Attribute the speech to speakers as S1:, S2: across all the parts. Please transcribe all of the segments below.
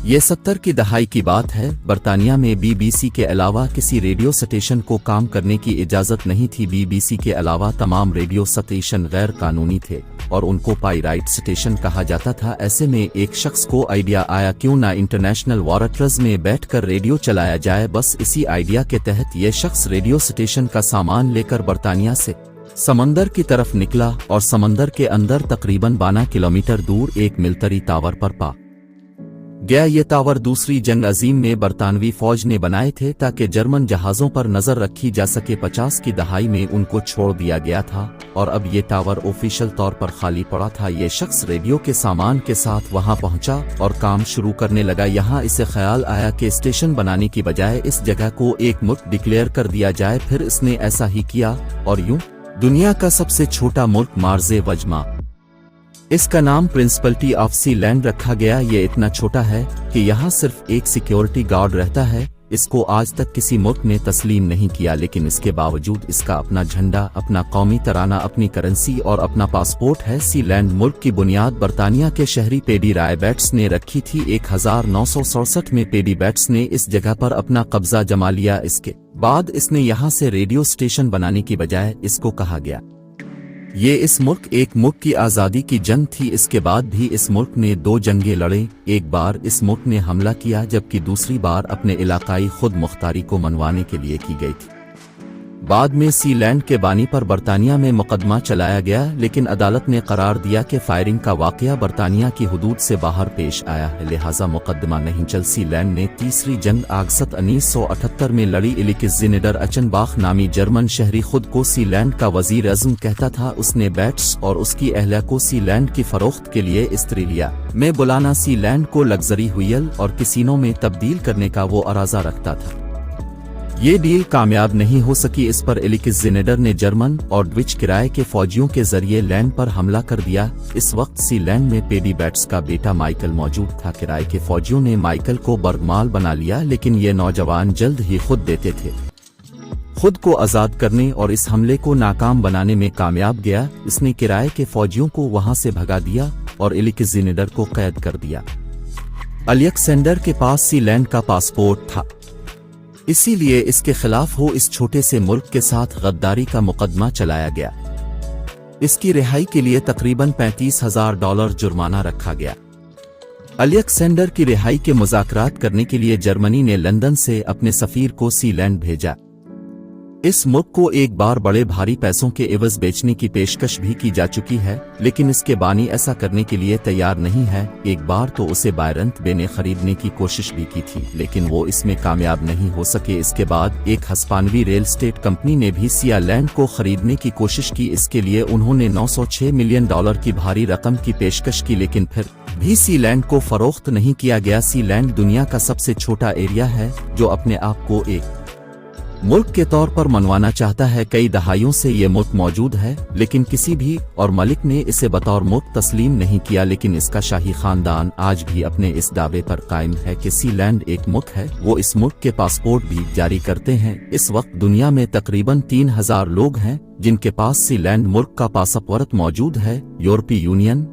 S1: ये 70 की दहाई की बात है। बरतानिया में बीबीसी के अलावा किसी रेडियो स्टेशन को काम करने की इजाज़त नहीं थी। बीबीसी के अलावा तमाम रेडियो स्टेशन गैर कानूनी थे और उनको पायराइट स्टेशन कहा जाता था। ऐसे में एक शख्स को आइडिया आया, क्यों ना इंटरनेशनल वाटर्स में बैठकर रेडियो चलाया जाए। बस इसी आइडिया के तहत ये शख्स रेडियो स्टेशन का सामान लेकर बरतानिया से समंदर की तरफ निकला और समंदर के अंदर तकरीबन 12 किलोमीटर दूर एक मिलिट्री टावर पर पा गया। ये टावर दूसरी जंग अजीम में बरतानवी फौज ने बनाए थे ताकि जर्मन जहाज़ों पर नज़र रखी जा सके। 50 की दहाई में उनको छोड़ दिया गया था और अब ये टावर ऑफिशियल तौर पर खाली पड़ा था। ये शख्स रेडियो के सामान के साथ वहां पहुंचा और काम शुरू करने लगा। यहाँ इसे ख्याल आया कि स्टेशन बनाने की बजाय इस जगह को एक मुल्क डिक्लेयर कर दिया जाए। फिर इसने ऐसा ही किया और यूं दुनिया का सबसे छोटा मुल्क मार्ज़े वजमा, इसका नाम प्रिंसिपलिटी ऑफ सी लैंड रखा गया। ये इतना छोटा है कि यहाँ सिर्फ एक सिक्योरिटी गार्ड रहता है। इसको आज तक किसी मुल्क ने तस्लीम नहीं किया, लेकिन इसके बावजूद इसका अपना झंडा, अपना कौमी तराना, अपनी करेंसी और अपना पासपोर्ट है। सी लैंड मुल्क की बुनियाद बरतानिया के शहरी पेडी रायबैट्स ने रखी थी। 1967 में पेडी बैट्स ने इस जगह पर अपना कब्जा जमा लिया। इसके बाद इसने यहाँ से रेडियो स्टेशन बनाने की बजाय इसको कहा गया। ये इस मुल्क एक मुल्क की आज़ादी की जंग थी। इसके बाद भी इस मुल्क ने 2 जंगें लड़े। एक बार इस मुल्क ने हमला किया, जबकि दूसरी बार अपने इलाकाई खुद मुख्तारी को मनवाने के लिए की गई थी। बाद में सी लैंड के बानी पर बरतानिया में मुकदमा चलाया गया, लेकिन अदालत ने करार दिया कि फायरिंग का वाकया बरतानिया की हुदूद से बाहर पेश आया है, लिहाजा मुकदमा नहीं चल। सी लैंड ने तीसरी जंग अगस्त 1978 में लड़ी। एलेक्जेंडर अचनबाख नामी जर्मन शहरी खुद को सी लैंड का वजीर अज़्म कहता था। उसने बैट्स और उसकी अहलिया को सी लैंड की फरोख्त के लिए ऑस्ट्रेलिया में बुलाना, सी लैंड को लग्जरी हुयल और किसिनों में तब्दील करने का वो अराजा रखता था। ये डील कामयाब नहीं हो सकी। इस पर एलेक्जेंडर ने जर्मन और डच किराए के फौजियों के जरिए लैंड पर हमला कर दिया। इस वक्त सी लैंड में पेडी बैट्स का बेटा माइकल मौजूद था। किराए के फौजियों ने माइकल को बरगमाल बना लिया, लेकिन ये नौजवान जल्द ही खुद देते थे खुद को आज़ाद करने और इस हमले को नाकाम बनाने में कामयाब गया। इसने किराए के फौजियों को वहां से भगा दिया और एलेक्जेंडर को कैद कर दिया। अलेक्जेंडर के पास सी लैंड का पासपोर्ट था, इसीलिए इसके खिलाफ हो इस छोटे से मुल्क के साथ गद्दारी का मुकदमा चलाया गया। इसकी रिहाई के लिए तकरीबन $35,000 जुर्माना रखा गया। अलेक्जेंडर की रिहाई के मुज़ाकरात करने के लिए जर्मनी ने लंदन से अपने सफीर को सी लैंड भेजा। इस मुल्क को एक बार बड़े भारी पैसों के एवज बेचने की पेशकश भी की जा चुकी है, लेकिन इसके बानी ऐसा करने के लिए तैयार नहीं है। एक बार तो उसे बायरंत बे ने खरीदने की कोशिश भी की थी, लेकिन वो इसमें कामयाब नहीं हो सके। इसके बाद एक हस्पानवी रियल एस्टेट कंपनी ने भी सी लैंड को खरीदने की कोशिश की। इसके लिए उन्होंने $906 मिलियन की भारी रकम की पेशकश की, लेकिन फिर भी सी लैंड को फरोख्त नहीं किया गया। सी लैंड दुनिया का सबसे छोटा एरिया है जो अपने आप को एक मुल्क के तौर पर मनवाना चाहता है। कई दहाइयों से ये मुल्क मौजूद है, लेकिन किसी भी और मलिक ने इसे बतौर मुल्क तस्लीम नहीं किया। लेकिन इसका शाही खानदान आज भी अपने इस दावे पर कायम है कि सी लैंड एक मुल्क है। वो इस मुल्क के पासपोर्ट भी जारी करते हैं। इस वक्त दुनिया में तकरीबन 3000 लोग हैं जिनके पास सी लैंड मुल्क का पासपोर्ट मौजूद है। यूरोपीय यूनियन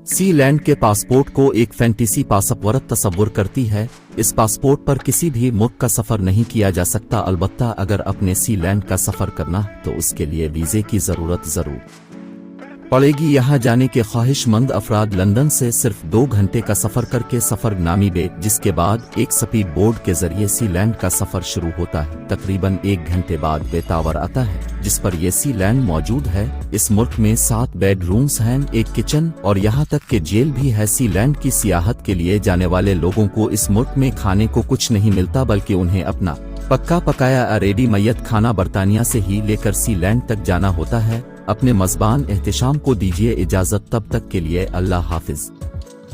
S1: सी लैंड के पासपोर्ट को एक फैंटेसी पासपोर्ट तस्वुर करती है। इस पासपोर्ट पर किसी भी मुल्क का सफर नहीं किया जा सकता। अलबत्ता अगर अपने सी लैंड का सफर करना तो उसके लिए वीजे की जरूरत जरूर पड़ेगी। यहाँ जाने के ख्वाहिशमंद अफराद लंदन से सिर्फ 2 घंटे का सफर करके सफरनामी बे, जिसके बाद एक स्पीड बोर्ड के जरिए सी लैंड का सफर शुरू होता है। तकरीबन 1 घंटे बाद बे टावर आता है जिस पर यह सी लैंड मौजूद है। इस मुल्क में 7 बेडरूम्स हैं, एक किचन और यहाँ तक के जेल भी है। सी लैंड की सियाहत के लिए जाने वाले लोगों को इस मुल्क में खाने को कुछ नहीं मिलता, बल्कि उन्हें अपना पक्का पकाया रेडी मैयत खाना बरतानिया से ही लेकर सी लैंड तक जाना होता है। अपने मज़बान एहतिशाम को दीजिए इजाज़त, तब तक के लिए अल्लाह हाफिज।